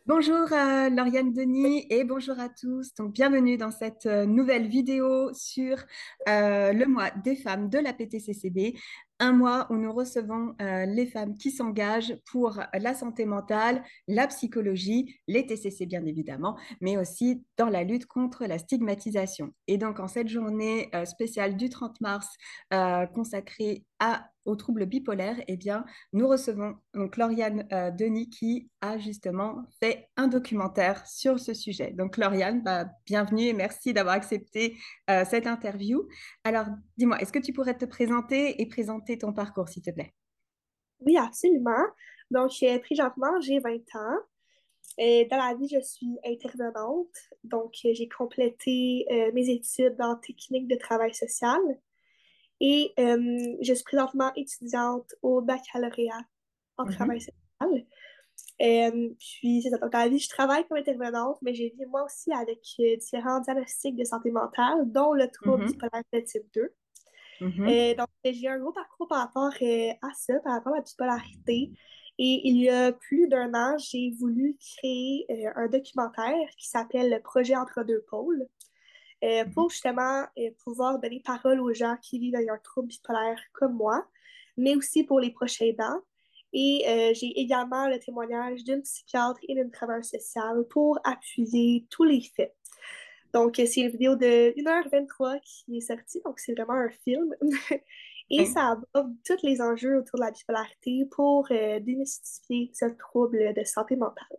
Bonjour Lauriane Denis et bonjour à tous. Donc bienvenue dans cette nouvelle vidéo sur le mois des femmes de la PTCCB, un mois où nous recevons les femmes qui s'engagent pour la santé mentale, la psychologie, les TCC bien évidemment, mais aussi dans la lutte contre la stigmatisation. Et donc en cette journée spéciale du 30 mars consacrée aux troubles bipolaires, eh bien, nous recevons donc Lauriane Denis qui a justement fait un documentaire sur ce sujet. Donc Lauriane, bienvenue et merci d'avoir accepté cette interview. Alors dis-moi, est-ce que tu pourrais te présenter et présenter ton parcours, s'il te plaît? Oui, absolument. Donc, présentement, j'ai 20 ans. Dans la vie, je suis intervenante. Donc, j'ai complété mes études en technique de travail social et je suis présentement étudiante au baccalauréat en travail Mhm, social. Puis, c'est ça. Donc, dans la vie, je travaille comme intervenante, mais j'ai vu moi aussi avec différents diagnostics de santé mentale, dont le trouble mhm, bipolaire de type 2. mhm, Donc, j'ai un gros parcours par rapport à ça, par rapport à la bipolarité. Et il y a plus d'un an, j'ai voulu créer un documentaire qui s'appelle Le projet entre deux pôles, mhm. pour justement pouvoir donner parole aux gens qui vivent avec un trouble bipolaire comme moi, mais aussi pour les proches aidants. Et j'ai également le témoignage d'une psychiatre et d'une travailleuse sociale pour appuyer tous les faits. Donc, c'est une vidéo de 1h23 qui est sortie, donc c'est vraiment un film. Et Ok. ça aborde tous les enjeux autour de la bipolarité pour démystifier ce trouble de santé mentale.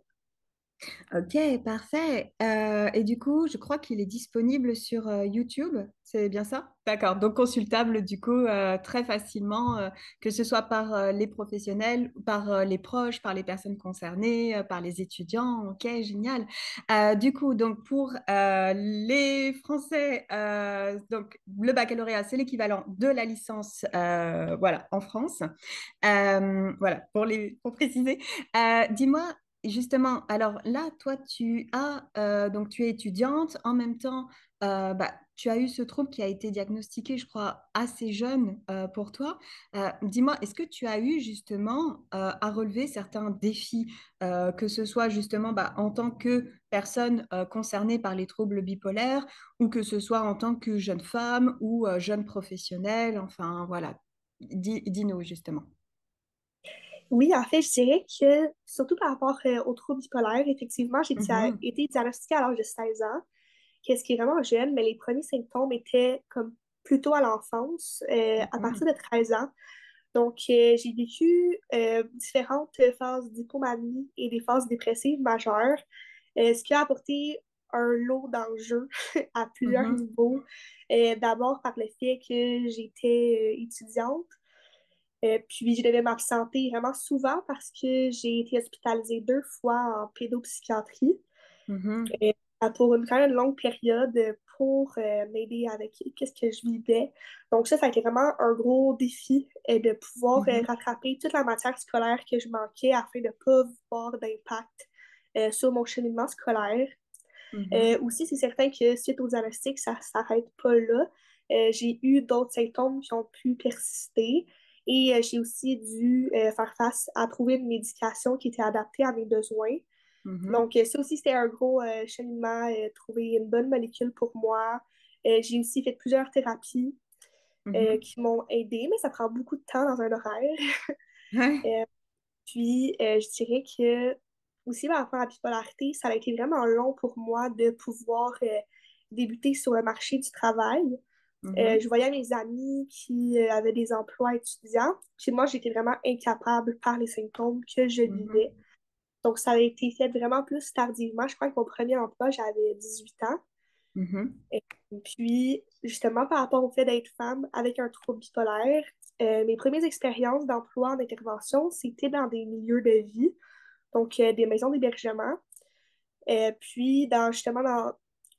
Ok, parfait. Et du coup, je crois qu'il est disponible sur YouTube, c'est bien ça? D'accord, donc consultable du coup très facilement, que ce soit par les professionnels, par les proches, par les personnes concernées, par les étudiants. Ok, génial. Du coup, donc pour les Français, donc le baccalauréat, c'est l'équivalent de la licence, voilà, en France. Voilà, pour préciser. Dis-moi. Justement, alors là, toi, donc tu es étudiante, en même temps, tu as eu ce trouble qui a été diagnostiqué, je crois, assez jeune pour toi. Dis-moi, est-ce que tu as eu justement à relever certains défis, que ce soit justement en tant que personne concernée par les troubles bipolaires, ou que ce soit en tant que jeune femme ou jeune professionnelle, enfin voilà, dis-nous justement. Oui, en fait, je dirais que, surtout par rapport au trouble bipolaire, effectivement, Mhm, été diagnostiquée à l'âge de 16 ans, qu'est-ce qui est vraiment jeune, mais les premiers symptômes étaient comme plutôt à l'enfance, à mhm, partir de 13 ans. Donc, j'ai vécu différentes phases d'hypomanie et des phases dépressives majeures, ce qui a apporté un lot d'enjeux à plusieurs mhm. niveaux. D'abord par le fait que j'étais étudiante, puis je devais m'absenter vraiment souvent parce que j'ai été hospitalisée 2 fois en pédopsychiatrie Mhm, euh, pour une quand même longue période pour m'aider avec qu'est-ce que je vivais. Donc ça a été vraiment un gros défi de pouvoir mhm, rattraper toute la matière scolaire que je manquais afin de ne pas avoir d'impact sur mon cheminement scolaire. mhm, Aussi, c'est certain que suite aux diagnostics, ça ne s'arrête pas là. J'ai eu d'autres symptômes qui ont pu persister et j'ai aussi dû faire face à trouver une médication qui était adaptée à mes besoins. mhm, Donc, ça aussi, c'était un gros cheminement, trouver une bonne molécule pour moi. J'ai aussi fait plusieurs thérapies mhm. qui m'ont aidée, mais ça prend beaucoup de temps dans un horaire. Ouais. Euh, Puis, je dirais que aussi par rapport à la bipolarité, ça a été vraiment long pour moi de pouvoir débuter sur le marché du travail. Je Mhm, voyais mes amis qui avaient des emplois étudiants. Chez moi, j'étais vraiment incapable par les symptômes que je vivais. mhm, Donc, ça a été fait vraiment plus tardivement. Je crois que mon premier emploi, j'avais 18 ans. mhm, Et puis, justement, par rapport au fait d'être femme avec un trouble bipolaire, mes premières expériences d'emploi en intervention, c'était dans des milieux de vie, donc des maisons d'hébergement. Puis, justement, dans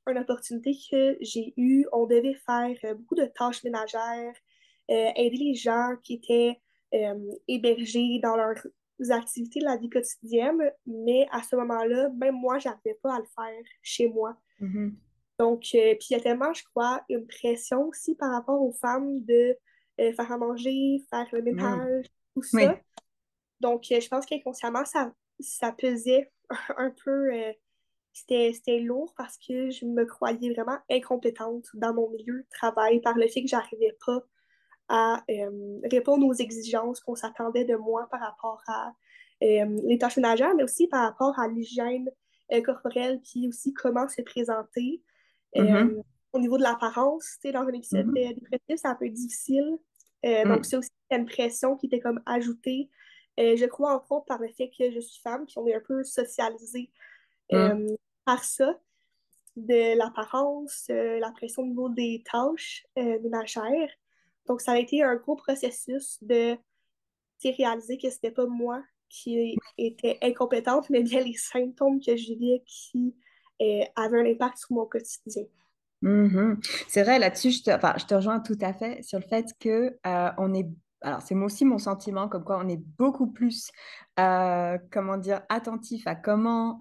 une opportunité que j'ai eue, on devait faire beaucoup de tâches ménagères, aider les gens qui étaient hébergés dans leurs activités de la vie quotidienne, mais à ce moment-là, même moi, je n'arrivais pas à le faire chez moi. mhm. Donc, puis il y a tellement, je crois, une pression aussi par rapport aux femmes de faire à manger, faire le Mm. ménage, tout Oui. ça. Donc, je pense qu'inconsciemment, ça pesait un peu, c'était lourd parce que je me croyais vraiment incompétente dans mon milieu de travail par le fait que j'arrivais pas à répondre aux exigences qu'on s'attendait de moi par rapport à les tâches ménagères, mais aussi par rapport à l'hygiène corporelle, puis aussi comment se présenter. Euh, Mhm, Au niveau de l'apparence, tu sais, dans un épisode mhm, dépressif, c'est un peu difficile. Donc, mhm, c'est aussi une pression qui était comme ajoutée, je crois, entre autres, par le fait que je suis femme, puis on est un peu socialisé mhm, par ça, de l'apparence, la pression au niveau des tâches ménagères. Donc, ça a été un gros processus de réaliser que c'était pas moi qui était incompétente, mais bien les symptômes que je vivais qui avaient un impact sur mon quotidien. mhm. C'est vrai, là-dessus, enfin, je te rejoins tout à fait sur le fait que on est. Alors, c'est moi aussi mon sentiment, comme quoi on est beaucoup plus, comment dire, attentif à comment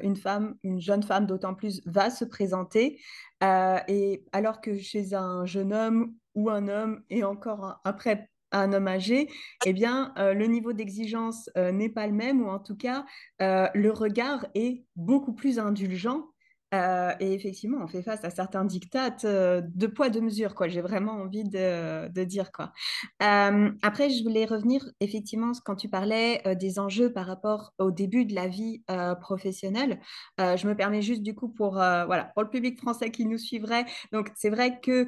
une femme, une jeune femme d'autant plus, va se présenter. Et alors que chez un jeune homme ou un homme, et encore après un homme âgé, eh bien, le niveau d'exigence n'est pas le même, ou en tout cas, le regard est beaucoup plus indulgent. Et effectivement, on fait face à certains dictates de poids, de mesure, quoi. J'ai vraiment envie de dire, quoi. Après, je voulais revenir, effectivement, quand tu parlais des enjeux par rapport au début de la vie professionnelle. Je me permets juste, du coup, voilà, pour le public français qui nous suivrait. Donc, c'est vrai que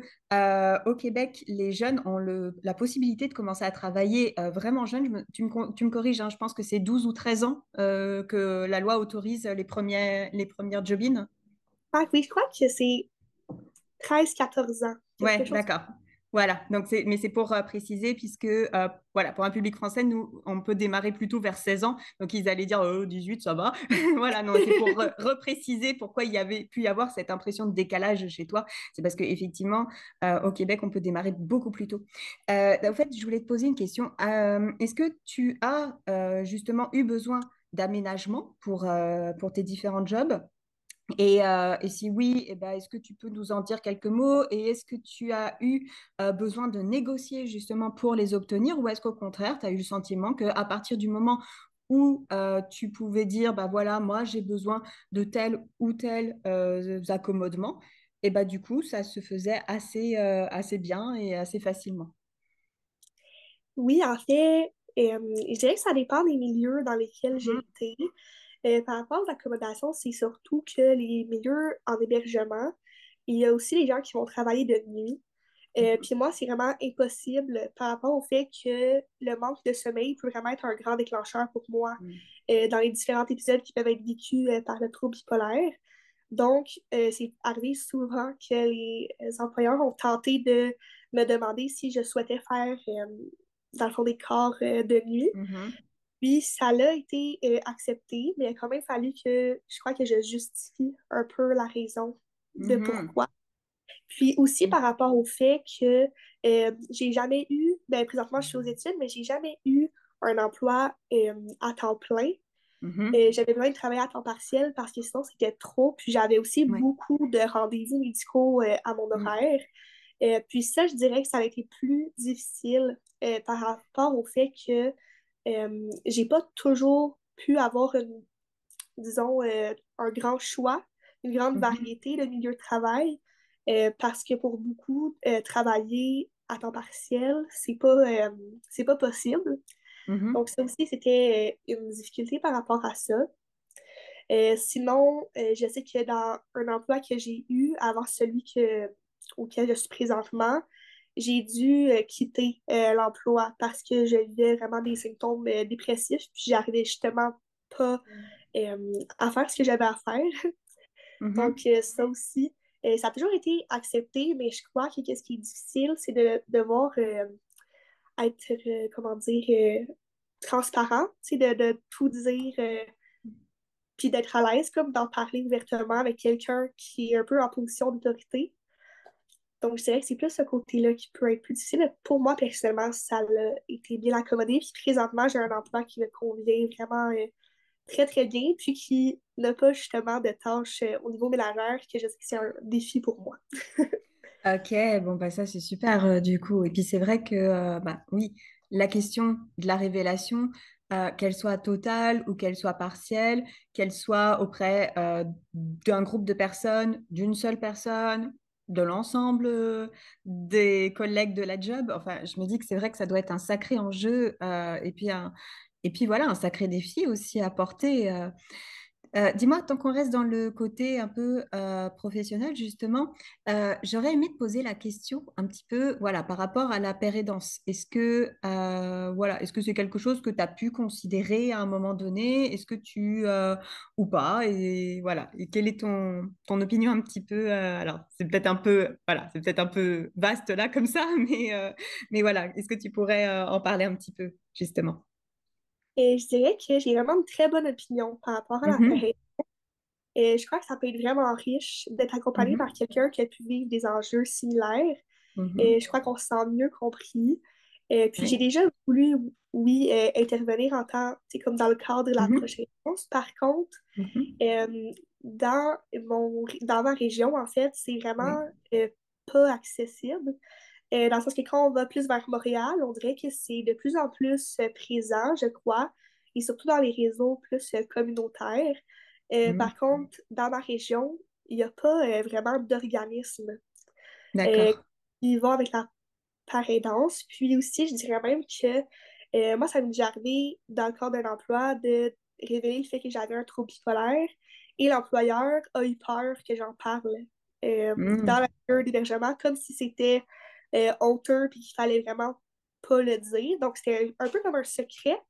au Québec, les jeunes ont la possibilité de commencer à travailler vraiment jeunes. Tu me corriges, hein, je pense que c'est 12 ou 13 ans que la loi autorise les premières job-in. Ah oui, je crois que c'est 13-14 ans, quelque Ouais, chose. d'accord. Voilà, donc mais c'est pour préciser, puisque voilà, pour un public français, nous, on peut démarrer plutôt vers 16 ans. Donc, ils allaient dire 18, ça va. Voilà, non, c'est pour repréciser pourquoi il y avait pu y avoir cette impression de décalage chez toi. C'est parce qu'effectivement, au Québec, on peut démarrer beaucoup plus tôt. En fait, je voulais te poser une question. Est-ce que tu as justement eu besoin d'aménagement pour tes différents jobs? Et si oui, eh ben, est-ce que tu peux nous en dire quelques mots? Et est-ce que tu as eu besoin de négocier justement pour les obtenir? Ou est-ce qu'au contraire, tu as eu le sentiment qu'à partir du moment où tu pouvais dire, bah voilà, moi j'ai besoin de tel ou tel accommodement, et bah du coup, ça se faisait assez bien et assez facilement. Oui, en fait, je dirais que ça dépend des milieux dans lesquels j'ai Mhm, été. Par rapport aux accommodations, c'est surtout que les milieux en hébergement, il y a aussi les gens qui vont travailler de nuit. mhm, Puis moi, c'est vraiment impossible par rapport au fait que le manque de sommeil peut vraiment être un grand déclencheur pour moi mhm, dans les différents épisodes qui peuvent être vécus par le trouble bipolaire. Donc, c'est arrivé souvent que les employeurs ont tenté de me demander si je souhaitais faire, dans le fond, des corps de nuit. mhm, Puis, ça l'a été accepté, mais il a quand même fallu que je crois que je justifie un peu la raison de mhm, pourquoi. Puis aussi par rapport au fait que j'ai jamais eu, ben présentement je suis aux études, mais j'ai jamais eu un emploi à temps plein. mhm, J'avais besoin de travailler à temps partiel parce que sinon c'était trop. Puis j'avais aussi ouais, beaucoup de rendez-vous médicaux à mon mhm, horaire. Puis ça, je dirais que ça a été plus difficile par rapport au fait que j'ai pas toujours pu avoir disons, un grand choix, une grande mhm, variété de milieux de travail, parce que pour beaucoup, travailler à temps partiel, c'est pas possible. mhm, Donc, ça aussi, c'était une difficulté par rapport à ça. Sinon, je sais que dans un emploi que j'ai eu avant auquel je suis présentement, j'ai dû quitter l'emploi parce que je vivais vraiment des symptômes dépressifs, puis j'arrivais justement pas à faire ce que j'avais à faire. Donc, mhm, ça aussi, ça a toujours été accepté, mais je crois que ce qui est difficile, c'est de devoir être, comment dire, transparent, tu sais, de tout dire, puis d'être à l'aise, comme d'en parler ouvertement avec quelqu'un qui est un peu en position d'autorité. Donc, je dirais que c'est plus ce côté-là qui peut être plus difficile. Mais pour moi, personnellement, ça a été bien accommodé. Puis présentement, j'ai un emploi qui me convient vraiment très, très bien, puis qui n'a pas justement de tâches au niveau ménagère, que je sais que c'est un défi pour moi. Ok, bon, bah ça c'est super du coup. Et puis c'est vrai que, bah oui, la question de la révélation qu'elle soit totale ou qu'elle soit partielle, qu'elle soit auprès d'un groupe de personnes, d'une seule personne, de l'ensemble des collègues de la job. Enfin, je me dis que c'est vrai que ça doit être un sacré enjeu et puis voilà, un sacré défi aussi à porter. Dis-moi, tant qu'on reste dans le côté un peu professionnel, justement, j'aurais aimé te poser la question un petit peu, voilà, par rapport à la pérédance. Voilà, est-ce que c'est quelque chose que tu as pu considérer à un moment donné? Ou pas? Et voilà, et quelle est ton opinion un petit peu, alors, c'est peut-être un peu, voilà, c'est peut-être un peu vaste là comme ça, mais voilà, est-ce que tu pourrais en parler un petit peu, justement? Et je dirais que j'ai vraiment une très bonne opinion par rapport à la Mhm, période. Et je crois que ça peut être vraiment riche d'être accompagné par mhm, quelqu'un qui a pu vivre des enjeux similaires. Et mhm. je crois qu'on se sent mieux compris. Puis j'ai Oui. déjà voulu, oui, intervenir en tant, c'est comme dans le cadre de la Mhm, prochaine réponse. Par contre, mhm. dans ma région, en fait, c'est vraiment Oui. euh, pas accessible. Dans le sens que quand on va plus vers Montréal, on dirait que c'est de plus en plus présent, je crois, et surtout dans les réseaux plus communautaires. Mhm. Par contre, dans ma région, il n'y a pas vraiment d'organisme euh, D'accord. qui va avec la parrainance. Puis aussi, je dirais même que moi, ça m'est déjà arrivé dans le cadre d'un emploi de révéler le fait que j'avais un trouble bipolaire et l'employeur a eu peur que j'en parle dans Mhm. la période d'hébergement, comme si c'était honteux puis qu'il fallait vraiment pas le dire. Donc, c'était un peu comme un secret.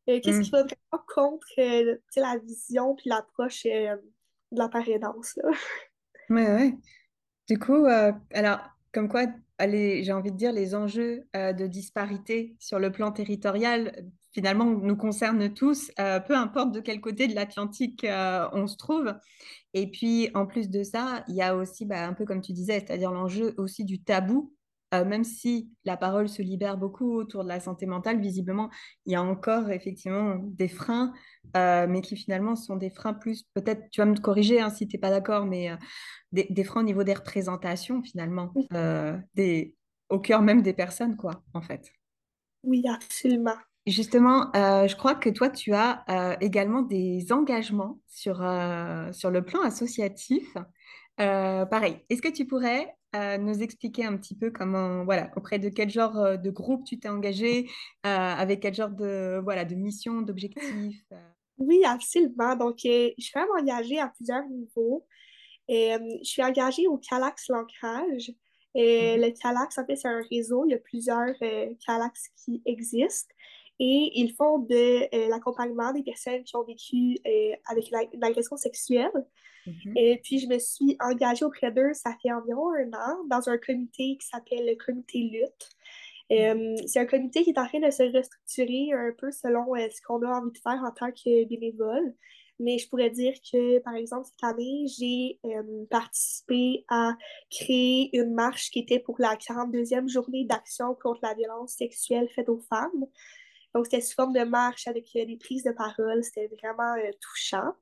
Qu'est-ce qui va Mhm. vraiment contre tu sais, la vision puis l'approche de la parrainance, là? Ouais, ouais. Du coup, alors, comme quoi, allez, j'ai envie de dire, les enjeux de disparité sur le plan territorial, finalement, nous concernent tous, peu importe de quel côté de l'Atlantique on se trouve. Et puis, en plus de ça, il y a aussi, bah, un peu comme tu disais, c'est-à-dire l'enjeu aussi du tabou. Même si la parole se libère beaucoup autour de la santé mentale, visiblement, il y a encore effectivement des freins, mais qui finalement sont des freins plus, peut-être, tu vas me corriger hein, si tu n'es pas d'accord, mais des freins au niveau des représentations finalement, au cœur même des personnes, quoi, en fait. Oui, absolument. Justement, je crois que toi, tu as également des engagements sur le plan associatif. Pareil, est-ce que tu pourrais nous expliquer un petit peu comment, voilà, auprès de quel genre de groupe tu t'es engagé, avec quel genre de, voilà, de mission, d'objectif Oui, absolument. Donc, je suis vraiment engagée à plusieurs niveaux. Je suis engagée au Calax L'ancrage. Mhm, Le Calax, en fait, c'est un réseau. Il y a plusieurs Calax qui existent. Et ils font de l'accompagnement des personnes qui ont vécu avec une agression sexuelle. mhm, Et puis, je me suis engagée auprès d'eux, ça fait environ un an, dans un comité qui s'appelle le comité Lutte. mhm, C'est un comité qui est en train de se restructurer un peu selon ce qu'on a envie de faire en tant que bénévole. Mais je pourrais dire que, par exemple, cette année, j'ai participé à créer une marche qui était pour la 42e journée d'action contre la violence sexuelle faite aux femmes. Donc, c'était sous forme de marche avec des prises de parole. C'était vraiment touchant.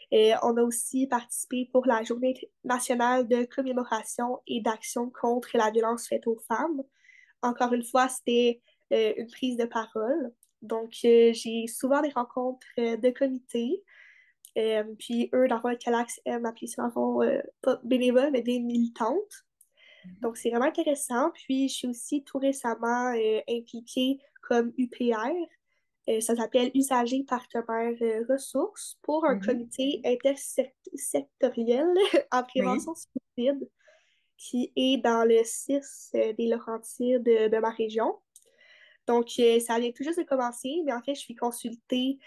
Et on a aussi participé pour la Journée nationale de commémoration et d'action contre la violence faite aux femmes. Encore une fois, c'était une prise de parole. Donc, j'ai souvent des rencontres de comité. Puis, eux, dans le Calax aiment appeler ça, en pas bénévole, mais des militantes. mhm, Donc, c'est vraiment intéressant. Puis, je suis aussi tout récemment impliquée comme UPR. Ça s'appelle Usagers Partenaires Ressources pour un mhm. comité intersectoriel en Oui. prévention suicide qui est dans le 6 des Laurentides de ma région. Donc, ça vient tout juste de commencer, mais en fait, je suis consultée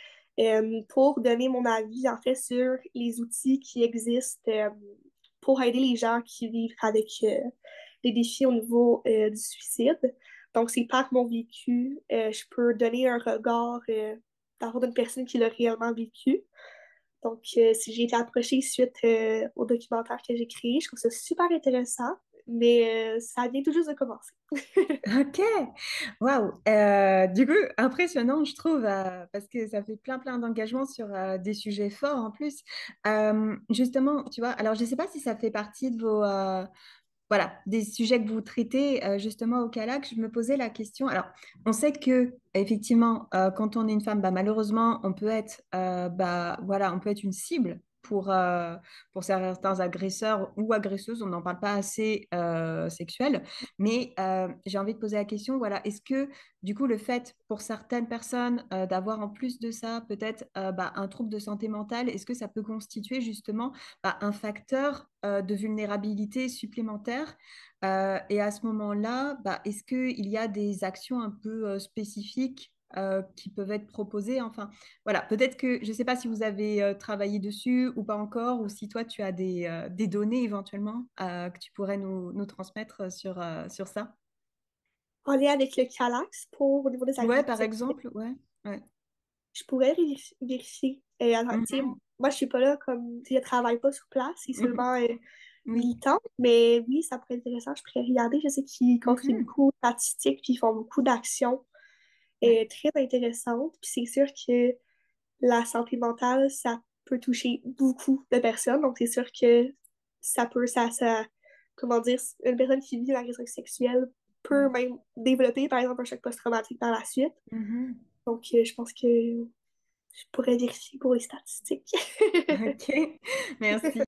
pour donner mon avis, en fait, sur les outils qui existent pour aider les gens qui vivent avec des défis au niveau du suicide. Donc, c'est par mon vécu, je peux donner un regard d'avoir d'une personne qui l'a réellement vécu. Donc, si j'ai été approchée suite au documentaire que j'ai créé, je trouve ça super intéressant, mais ça vient tout juste de commencer. Ok, waouh. Du coup, impressionnant, je trouve, parce que ça fait plein d'engagements sur des sujets forts en plus. Justement, tu vois, alors je ne sais pas si ça fait partie de voilà, des sujets que vous traitez justement au Calac, je me posais la question. Alors, on sait que effectivement, quand on est une femme, bah, malheureusement, on peut être, bah, voilà, on peut être une cible pour certains agresseurs ou agresseuses. On n'en parle pas assez sexuel, mais j'ai envie de poser la question. Voilà, est-ce que du coup, le fait pour certaines personnes d'avoir en plus de ça peut-être bah, un trouble de santé mentale, est-ce que ça peut constituer justement bah, un facteur de vulnérabilité supplémentaire. Et à ce moment-là, bah, est-ce qu'il y a des actions un peu spécifiques qui peuvent être proposées? Enfin, voilà, peut-être que, je ne sais pas si vous avez travaillé dessus ou pas encore, ou si toi, tu as des données éventuellement que tu pourrais nous transmettre sur ça. En lien avec le Calax pour au niveau des Ouais, agressions par sexuelles, exemple, ouais. Ouais. je pourrais vérifier. Alors, tu sais, Mhm. moi, je suis pas là comme, tu sais, je travaille pas sur place, c'est Mhm. seulement Oui. militant, mais oui, ça pourrait être intéressant, je pourrais regarder. Je sais qu'ils contribuent Mhm. beaucoup aux statistiques, puis ils font beaucoup d'actions Ouais. très intéressantes. Puis c'est sûr que la santé mentale, ça peut toucher beaucoup de personnes, donc c'est sûr que comment dire, une personne qui vit une agression sexuelle peut Ouais. même développer, par exemple, un choc post-traumatique par la suite. Mhm. Donc, je pense que je pourrais vérifier pour les statistiques. Ok, merci.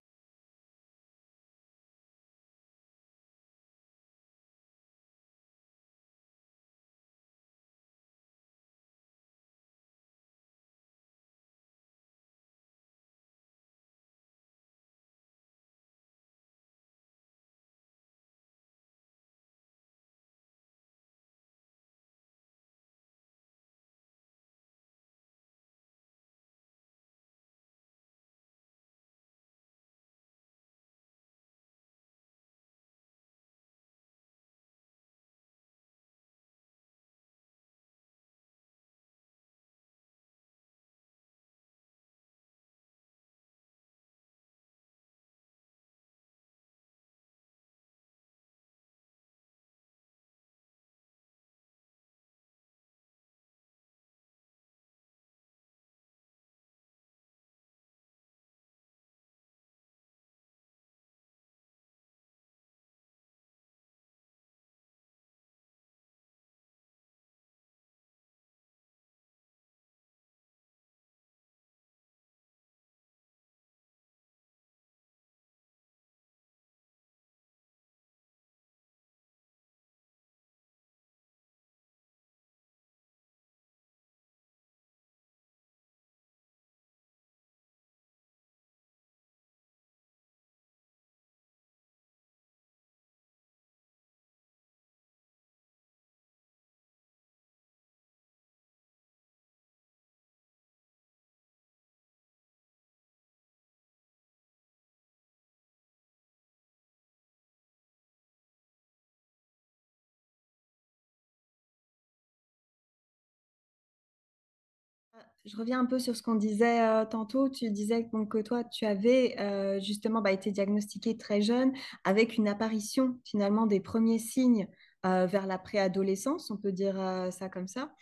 Je reviens un peu sur ce qu'on disait tantôt. Tu disais donc, que toi, tu avais justement bah, été diagnostiquée très jeune avec une apparition finalement des premiers signes vers la préadolescence, on peut dire ça comme ça.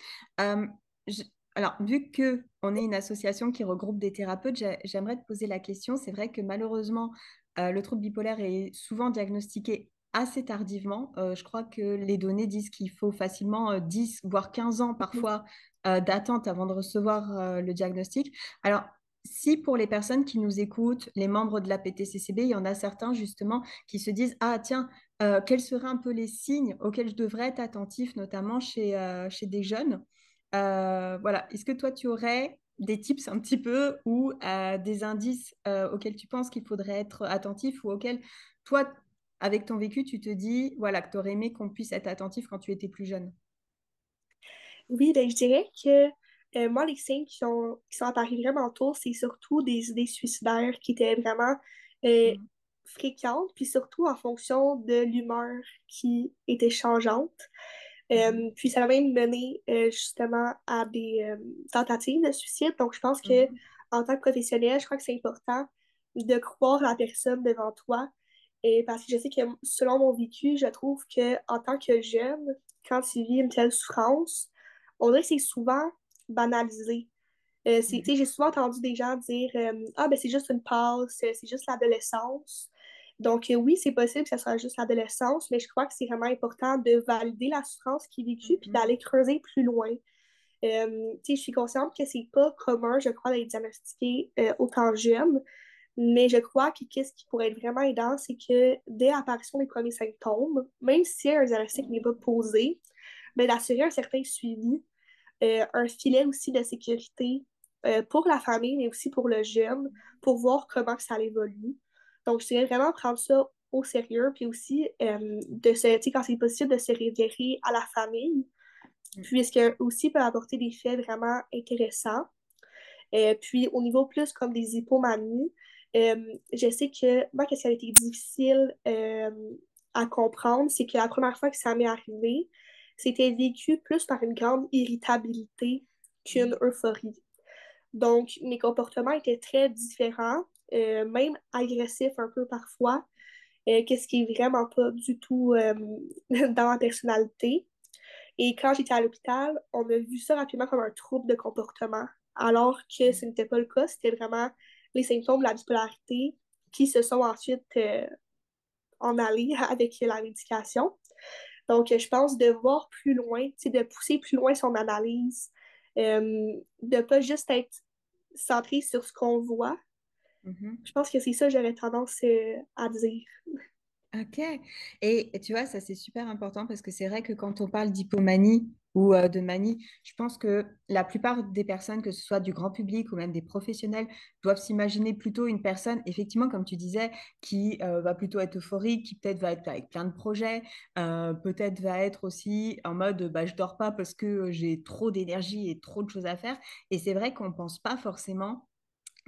Euh, je- alors, vu que on est une association qui regroupe des thérapeutes, j'aimerais te poser la question. C'est vrai que malheureusement, le trouble bipolaire est souvent diagnostiqué assez tardivement. Je crois que les données disent qu'il faut facilement 10, voire 15 ans parfois d'attente avant de recevoir le diagnostic. Alors, si pour les personnes qui nous écoutent, les membres de la PTCCB, il y en a certains justement qui se disent, ah tiens, quels seraient un peu les signes auxquels je devrais être attentif, notamment chez des jeunes. Voilà, est-ce que toi, tu aurais des tips un petit peu ou des indices auxquels tu penses qu'il faudrait être attentif ou auxquels toi, avec ton vécu, tu te dis, voilà, que tu aurais aimé qu'on puisse être attentif quand tu étais plus jeune? Oui, ben, je dirais que moi, les signes qui sont apparus vraiment tôt, c'est surtout des idées suicidaires qui étaient vraiment euh, Mm. fréquentes, puis surtout en fonction de l'humeur qui était changeante. Mhm. Puis ça m'a même mené justement à des tentatives de suicide. Donc, je pense que Mhm. en tant que professionnel, je crois que c'est important de croire la personne devant toi. Et parce que je sais que selon mon vécu, je trouve que en tant que jeune, quand tu vis une telle souffrance, on dirait que c'est souvent banalisé. Tu Mhm. sais, j'ai souvent entendu des gens dire ah, ben c'est juste une passe, c'est juste l'adolescence. Donc, oui, c'est possible que ça soit juste l'adolescence, mais je crois que c'est vraiment important de valider la souffrance qui est vécue puis Mhm. d'aller creuser plus loin. Je suis consciente que c'est pas commun, je crois, d'être diagnostiqué autant jeune, mais je crois que qu'est-ce qui pourrait être vraiment aidant, c'est que dès l'apparition des premiers symptômes, même si un diagnostic n'est pas posé, ben, d'assurer un certain suivi, un filet aussi de sécurité pour la famille, mais aussi pour le jeune, pour voir comment ça évolue. Donc, je dirais vraiment prendre ça au sérieux, puis aussi, quand c'est possible, de se référer à la famille, puisque aussi peut apporter des faits vraiment intéressants. Puis au niveau plus comme des hypomanies, je sais que moi, qu'est-ce qui a été difficile à comprendre, c'est que la première fois que ça m'est arrivé, c'était vécu plus par une grande irritabilité qu'une euphorie. Donc, mes comportements étaient très différents, même agressifs un peu parfois, qu'est-ce qui est vraiment pas du tout dans ma personnalité. Et quand j'étais à l'hôpital, on a vu ça rapidement comme un trouble de comportement, alors que ce n'était pas le cas, c'était vraiment les symptômes de la bipolarité qui se sont ensuite en allés avec la médication. Donc, je pense de voir plus loin, de pousser plus loin son analyse, de ne pas juste être centré sur ce qu'on voit. Mhm. Je pense que c'est ça que j'aurais tendance à dire. Ok. Et tu vois, ça c'est super important parce que c'est vrai que quand on parle d'hypomanie ou de manie, je pense que la plupart des personnes, que ce soit du grand public ou même des professionnels, doivent s'imaginer plutôt une personne, effectivement, comme tu disais, qui va plutôt être euphorique, qui peut-être va être avec plein de projets, peut-être va être aussi en mode bah, je dors pas parce que j'ai trop d'énergie et trop de choses à faire. Et c'est vrai qu'on pense pas forcément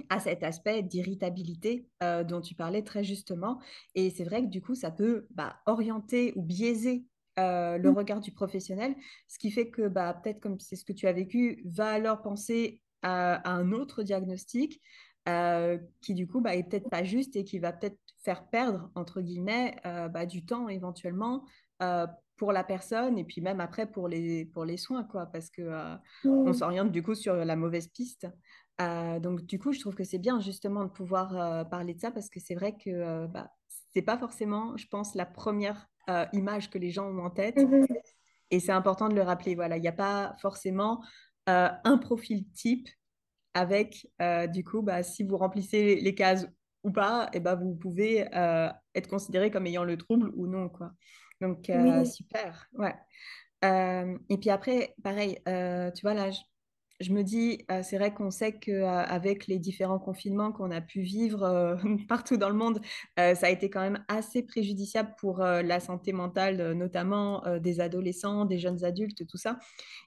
à cet aspect d'irritabilité dont tu parlais très justement. Et c'est vrai que du coup, ça peut bah, orienter ou biaiser le regard du professionnel, ce qui fait que bah, peut-être comme c'est ce que tu as vécu, va alors penser à un autre diagnostic qui du coup bah, est peut-être pas juste et qui va peut-être faire perdre, entre guillemets, bah, du temps éventuellement pour la personne et puis même après pour les soins, quoi, parce que on Mm. s'oriente du coup sur la mauvaise piste. Donc, du coup, je trouve que c'est bien justement de pouvoir parler de ça parce que c'est vrai que bah, c'est pas forcément, je pense, la première image que les gens ont en tête Mhm. et c'est important de le rappeler. Voilà, il n'y a pas forcément un profil type avec, du coup, bah, si vous remplissez les cases ou pas, et bah, vous pouvez être considéré comme ayant le trouble ou non, quoi. Donc, Oui. super, ouais. Et puis après, pareil, tu vois, là, je me dis, c'est vrai qu'on sait qu'avec les différents confinements qu'on a pu vivre partout dans le monde, ça a été quand même assez préjudiciable pour la santé mentale, notamment des adolescents, des jeunes adultes, tout ça.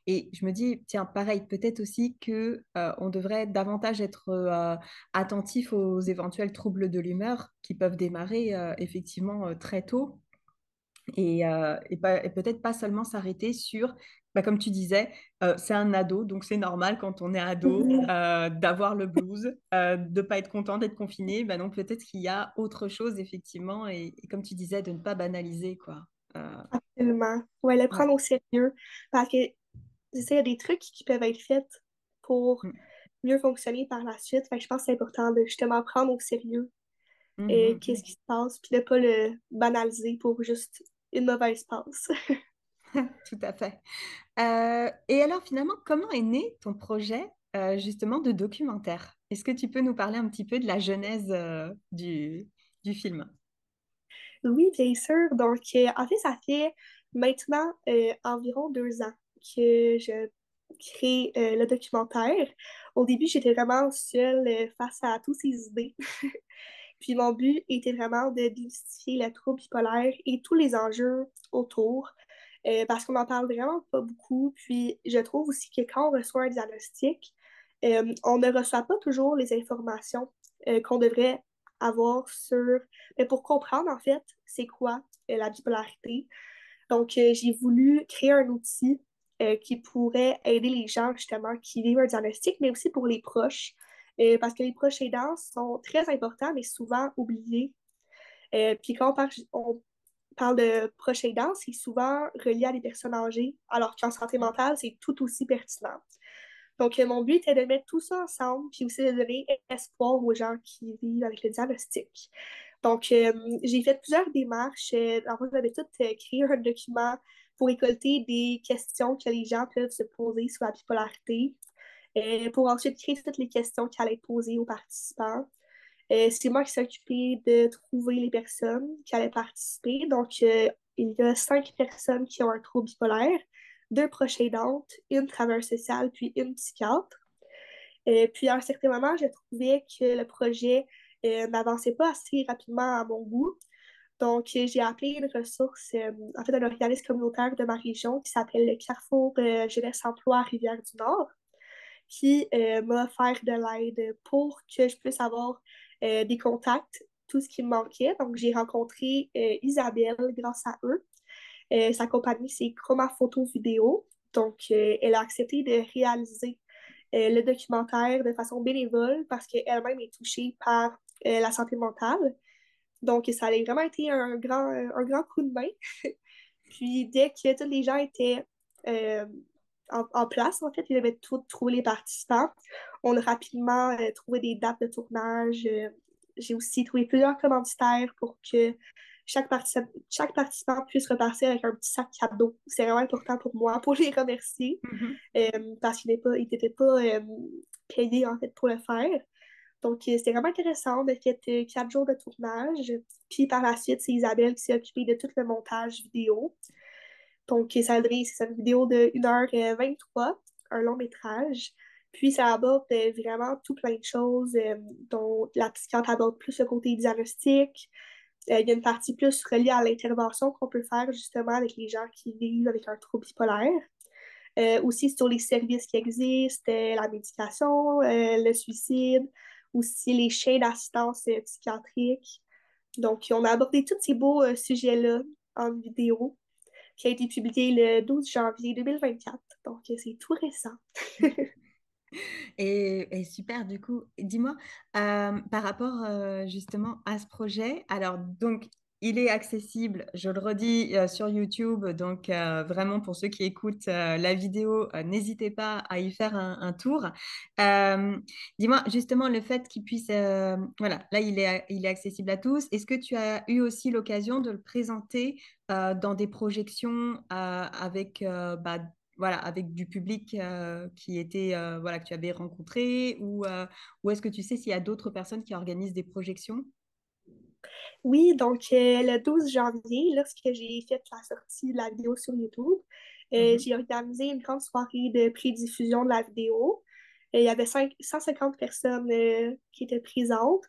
Et je me dis, tiens, pareil, peut-être aussi que on devrait davantage être attentif aux éventuels troubles de l'humeur qui peuvent démarrer effectivement très tôt et peut-être pas seulement s'arrêter sur, bah, comme tu disais, c'est un ado, donc c'est normal quand on est ado Mhm. d'avoir le blues, de pas être content d'être confiné. Bah, donc peut-être qu'il y a autre chose effectivement, et comme tu disais, de ne pas banaliser, quoi. Absolument. Ouais, le Ouais. prendre au sérieux. Parce que, tu sais, il y a des trucs qui peuvent être faits pour Mm. mieux fonctionner par la suite. Fait que je pense que c'est important de justement prendre au sérieux Mhm. qu'est-ce qui se passe, puis de pas le banaliser pour juste une mauvaise passe. Tout à fait. Et alors finalement, comment est né ton projet justement de documentaire? Est-ce que tu peux nous parler un petit peu de la genèse du film? Oui, bien sûr. Donc, en fait, ça fait maintenant environ 2 ans que je crée le documentaire. Au début, j'étais vraiment seule face à toutes ces idées. Puis mon but était vraiment de démystifier le trouble bipolaire et tous les enjeux autour, parce qu'on n'en parle vraiment pas beaucoup. Puis je trouve aussi que quand on reçoit un diagnostic, on ne reçoit pas toujours les informations qu'on devrait avoir sur, mais pour comprendre en fait, c'est quoi la bipolarité. Donc, j'ai voulu créer un outil qui pourrait aider les gens justement qui vivent un diagnostic, mais aussi pour les proches, parce que les proches aidants sont très importants, mais souvent oubliés. Puis quand on parle de proches aidants, c'est souvent relié à des personnes âgées, alors qu'en santé mentale, c'est tout aussi pertinent. Donc, mon but est de mettre tout ça ensemble, puis aussi de donner espoir aux gens qui vivent avec le diagnostic. Donc, j'ai fait plusieurs démarches. En fait, j'avais tout créé un document pour récolter des questions que les gens peuvent se poser sur la bipolarité, pour ensuite créer toutes les questions qui allaient être posées aux participants. C'est moi qui s'est occupée de trouver les personnes qui allaient participer. Donc, il y a 5 personnes qui ont un trouble bipolaire, 2 proches aidantes, une travailleuse sociale, puis une psychiatre. Puis à un certain moment, je trouvais que le projet n'avançait pas assez rapidement à mon goût. Donc, j'ai appelé une ressource, en fait, un organisme communautaire de ma région qui s'appelle le Carrefour Jeunesse Emploi Rivière-du-Nord, qui m'a offert de l'aide pour que je puisse avoir des contacts, tout ce qui me manquait. Donc, j'ai rencontré Isabelle grâce à eux. Sa compagnie, c'est Chroma Photo Vidéo. Donc, elle a accepté de réaliser le documentaire de façon bénévole parce qu'elle-même est touchée par la santé mentale. Donc, ça a vraiment été un grand coup de main. Puis, dès que tous les gens étaient euh, en place, en fait, ils avaient tout trouvé les participants. On a rapidement trouvé des dates de tournage. J'ai aussi trouvé plusieurs commanditaires pour que chaque participant puisse repartir avec un petit sac cadeau. C'est vraiment important pour moi, pour les remercier, parce qu'ils n'étaient pas payés, en fait, pour le faire. Donc, c'était vraiment intéressant. On a fait 4 jours de tournage. Puis par la suite, c'est Isabelle qui s'est occupée de tout le montage vidéo. Donc, ça a donné, c'est une vidéo de 1h23, un long métrage. Puis, ça aborde vraiment tout plein de choses, dont la psychiatre aborde plus le côté diagnostic. Il y a une partie plus reliée à l'intervention qu'on peut faire justement avec les gens qui vivent avec un trouble bipolaire. Aussi sur les services qui existent, la médication, le suicide, aussi les chaînes d'assistance psychiatrique. Donc, on a abordé tous ces beaux sujets-là en vidéo qui a été publié le 12 janvier 2024. Donc, c'est tout récent. Et super, du coup, dis-moi, par rapport justement à ce projet, alors donc il est accessible, je le redis, sur YouTube, donc vraiment pour ceux qui écoutent la vidéo, n'hésitez pas à y faire un tour. Euh, Dis-moi, justement, le fait qu'il puisse, voilà, là il est accessible à tous. Est-ce que tu as eu aussi l'occasion de le présenter dans des projections avec bah, voilà, avec du public qui était, voilà, que tu avais rencontré ou est-ce que tu sais s'il y a d'autres personnes qui organisent des projections? Oui, donc le 12 janvier, lorsque j'ai fait la sortie de la vidéo sur YouTube, Mhm, j'ai organisé une grande soirée de prédiffusion de la vidéo. Il y avait 150 personnes qui étaient présentes.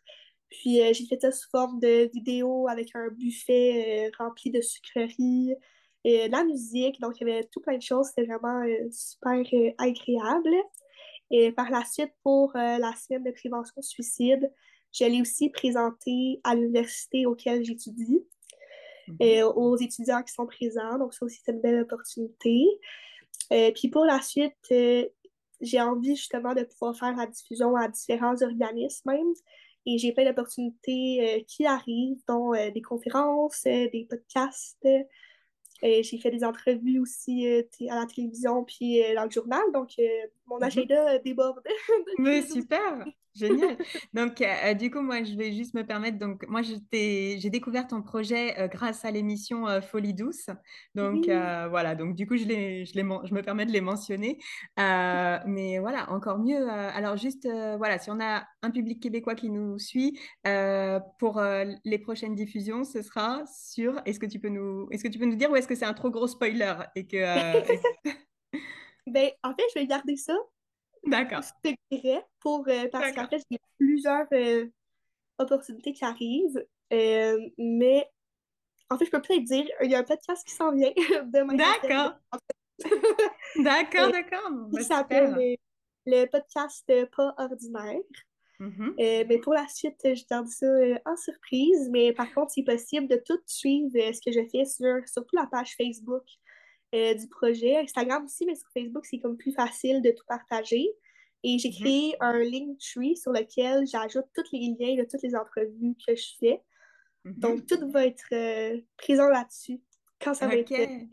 Puis j'ai fait ça sous forme de vidéo avec un buffet rempli de sucreries, de la musique. Donc il y avait tout plein de choses. C'était vraiment super agréable. Et par la suite, pour la semaine de prévention suicide, je l'ai aussi présentée à l'université auquel j'étudie, mhm. aux étudiants qui sont présents. Donc, ça aussi, c'est une belle opportunité. Puis pour la suite, j'ai envie justement de pouvoir faire la diffusion à différents organismes même. Et j'ai plein d'opportunités qui arrivent, dont des conférences, des podcasts. J'ai fait des entrevues aussi à la télévision puis dans le journal. Donc, mon Mhm. agenda déborde depuis Mais le 12. super, génial. Donc, du coup, moi, je vais juste me permettre. Donc, moi, j'ai découvert ton projet grâce à l'émission Folie douce. Donc, Oui, voilà. Donc, du coup, je me permets de les mentionner. Mais voilà, encore mieux. Alors, juste, voilà, si on a un public québécois qui nous suit, pour les prochaines diffusions, ce sera sur. Est-ce que tu peux nous dire ou est-ce que c'est un trop gros spoiler et que, ben, en fait, je vais garder ça D'accord, secret parce qu'en d'accord. fait, j'ai plusieurs opportunités qui arrivent. Mais en fait, je peux peut-être dire, il y a un podcast qui s'en vient demain matin. D'accord. D'accord, d'accord. Bon, Qui bah, s'appelle super. le podcast Pas ordinaire. Mhm, Mais pour la suite, je garde ça en surprise. Mais par contre, c'est possible de tout suivre ce que je fais surtout la page Facebook du projet. Instagram aussi, mais sur Facebook, c'est comme plus facile de tout partager. Et j'ai mhm, créé un Linktree sur lequel j'ajoute tous les liens de toutes les entrevues que je fais. Donc, mhm. tout va être présent là-dessus quand ça va Ok. être fait.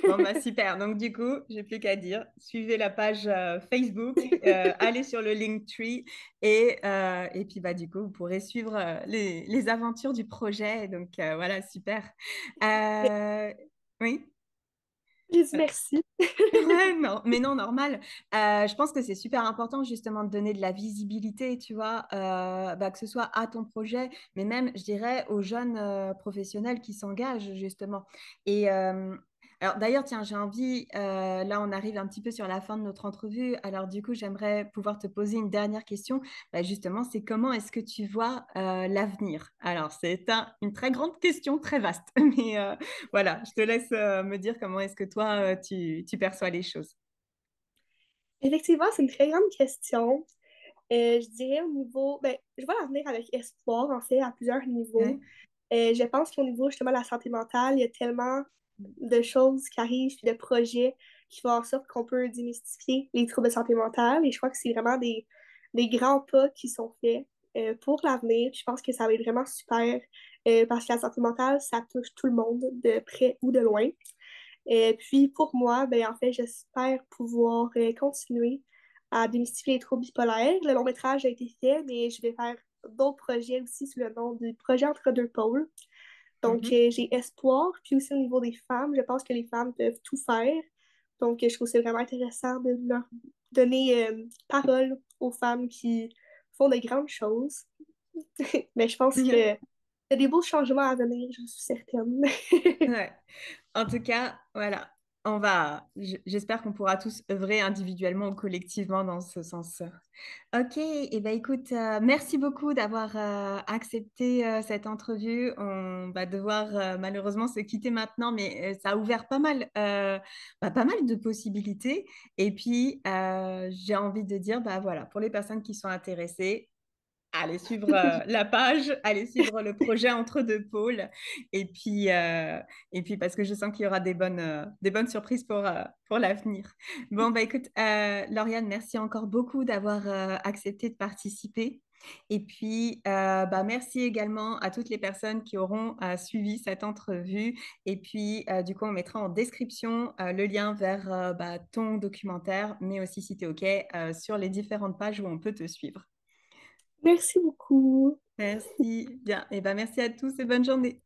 Bon, bah super. Donc, du coup, j'ai plus qu'à dire, suivez la page Facebook, allez sur le Linktree et puis, bah, du coup, vous pourrez suivre les aventures du projet. Donc, voilà, super. Euh, oui. J'ai dit merci. Ouais, non, mais non, normal. Je pense que c'est super important justement de donner de la visibilité, tu vois, bah, que ce soit à ton projet, mais même, je dirais, aux jeunes professionnels qui s'engagent justement. Et alors d'ailleurs, tiens, j'ai envie, là on arrive un petit peu sur la fin de notre entrevue, alors du coup, j'aimerais pouvoir te poser une dernière question. Bah, justement, c'est comment est-ce que tu vois l'avenir? Alors, c'est une très grande question, très vaste, mais voilà, je te laisse me dire comment est-ce que toi, tu perçois les choses. Effectivement, c'est une très grande question. Je dirais au niveau, ben, je vois l'avenir avec espoir, en fait, à plusieurs niveaux. Ouais. Je pense qu'au niveau justement de la santé mentale, il y a tellement de choses qui arrivent, puis de projets qui font en sorte qu'on peut démystifier les troubles de santé mentale. Et je crois que c'est vraiment des grands pas qui sont faits pour l'avenir. Je pense que ça va être vraiment super parce que la santé mentale, ça touche tout le monde, de près ou de loin. Et puis pour moi, ben, en fait, j'espère pouvoir continuer à démystifier les troubles bipolaires. Le long métrage a été fait, mais je vais faire d'autres projets aussi sous le nom du projet Entre deux pôles. Donc, Mhm. j'ai espoir. Puis aussi au niveau des femmes, je pense que les femmes peuvent tout faire. Donc, je trouve que c'est vraiment intéressant de leur donner parole aux femmes qui font de grandes choses. Mais je pense qu'il y a des beaux changements à venir, je suis certaine. Ouais. En tout cas, voilà, j'espère qu'on pourra tous œuvrer individuellement ou collectivement dans ce sens. Ok, et ben écoute, merci beaucoup d'avoir accepté cette entrevue. On va devoir malheureusement se quitter maintenant, mais ça a ouvert pas mal de possibilités. Et puis, j'ai envie de dire, bah voilà, pour les personnes qui sont intéressées, allez suivre la page, allez suivre le projet Entre deux pôles. Et puis, euh, et puis parce que je sens qu'il y aura des bonnes surprises pour l'avenir. Bon, bah écoute, Lauriane, merci encore beaucoup d'avoir accepté de participer. Et puis, bah, merci également à toutes les personnes qui auront suivi cette entrevue. Et puis, du coup, on mettra en description le lien vers bah, ton documentaire, mais aussi, si tu es OK, sur les différentes pages où on peut te suivre. Merci beaucoup. Merci. Bien. Et ben, merci à tous et bonne journée.